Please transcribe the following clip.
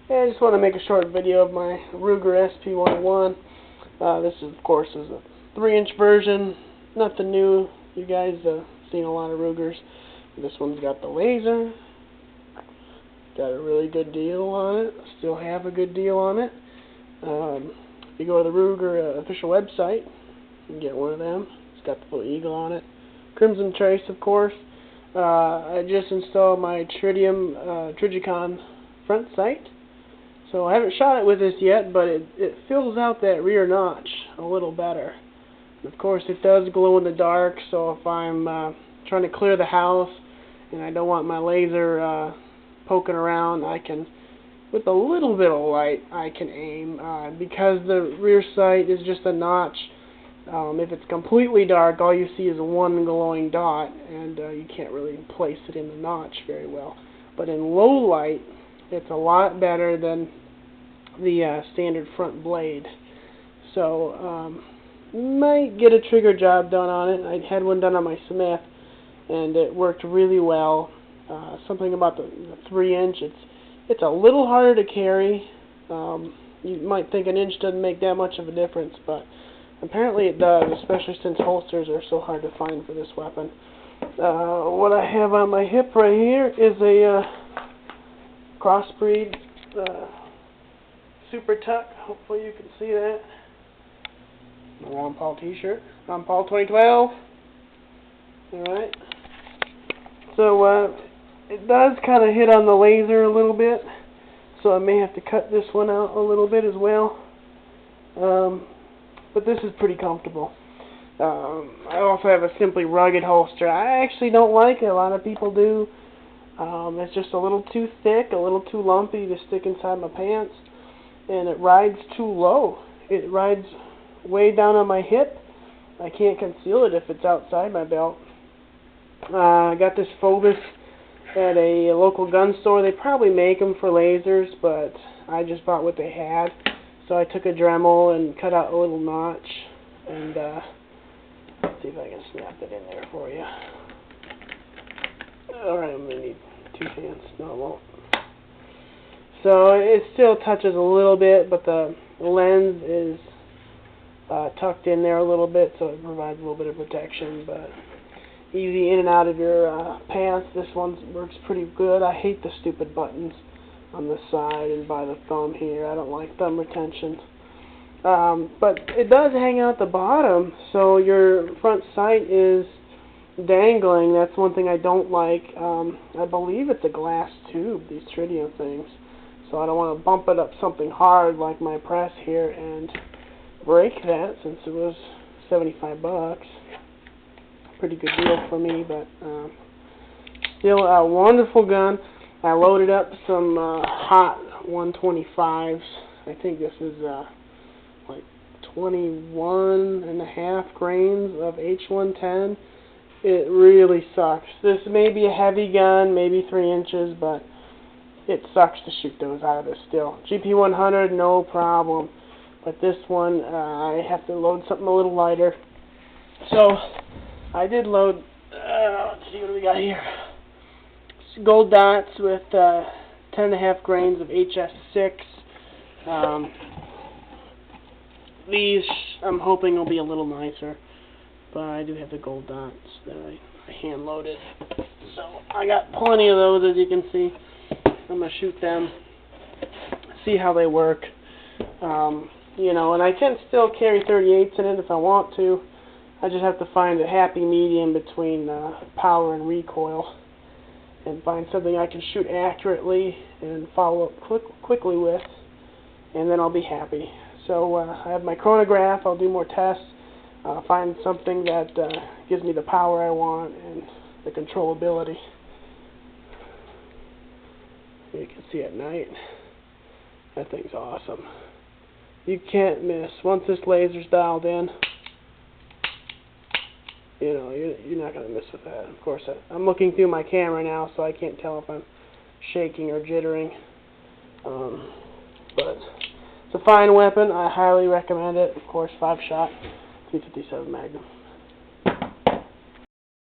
Hey, I just want to make a short video of my Ruger SP101. This, of course, is a 3-inch version. Nothing new. You guys have seen a lot of Rugers. This one's got the laser. Got a really good deal on it. Still have a good deal on it. If you go to the Ruger official website, you can get one of them. It's got the little eagle on it. Crimson Trace, of course. I just installed my Trijicon front sight. So I haven't shot it with this yet, but it fills out that rear notch a little better. And of course, it does glow in the dark, so if I'm trying to clear the house and I don't want my laser poking around, I can, with a little bit of light, I can aim. Because the rear sight is just a notch, if it's completely dark, all you see is one glowing dot, and you can't really place it in the notch very well. But in low light, it's a lot better than the standard front blade. So, might get a trigger job done on it. I had one done on my Smith, and it worked really well. Something about the 3-inch, it's a little harder to carry. You might think an inch doesn't make that much of a difference, but apparently it does, especially since holsters are so hard to find for this weapon. What I have on my hip right here is a crossbreed Super Tuck. Hopefully you can see that. The Ron Paul t-shirt. Ron Paul 2012. Alright. So it does kind of hit on the laser a little bit, so I may have to cut this one out a little bit as well. But this is pretty comfortable. I also have a Simply Rugged holster. I actually don't like it. A lot of people do. It's just a little too thick, a little too lumpy to stick inside my pants, and it rides too low. It rides way down on my hip. I can't conceal it if it's outside my belt. I got this Phobos at a local gun store. They probably make them for lasers, but I just bought what they had. So I took a Dremel and cut out a little notch, and let's see if I can snap it in there for you. Alright, I'm going to need 2 hands. No, it won't. So it still touches a little bit, but the lens is tucked in there a little bit, so it provides a little bit of protection. But easy in and out of your pants. This one works pretty good. I hate the stupid buttons on the side and by the thumb here. I don't like thumb retention. But it does hang out the bottom, so your front sight is dangling. That's one thing I don't like. I believe it's a glass tube, these tritium things, so I don't want to bump it up something hard like my press here and break that, since it was 75 bucks. Pretty good deal for me, but still a wonderful gun. I loaded up some hot 125s. I think this is like 21.5 grains of H110. It really sucks. This may be a heavy gun, maybe 3 inches, but it sucks to shoot those out of this still. GP100, no problem. But this one, I have to load something a little lighter. So, I did load, let's see what we got here. Gold dots with 10.5 grains of HS6. These, I'm hoping, will be a little nicer. But I do have the gold dots that I hand loaded. So I got plenty of those, as you can see. I'm going to shoot them, see how they work. You know, and I can still carry 38s in it if I want to. I just have to find a happy medium between power and recoil, and find something I can shoot accurately and follow up quickly with, and then I'll be happy. So I have my chronograph. I'll do more tests. Find something that gives me the power I want and the controllability. You can see at night. That thing's awesome. You can't miss. Once this laser's dialed in, you know, you're not going to miss with that. Of course, I'm looking through my camera now, so I can't tell if I'm shaking or jittering. But it's a fine weapon. I highly recommend it. Of course, 5-shot, 357 Magnum.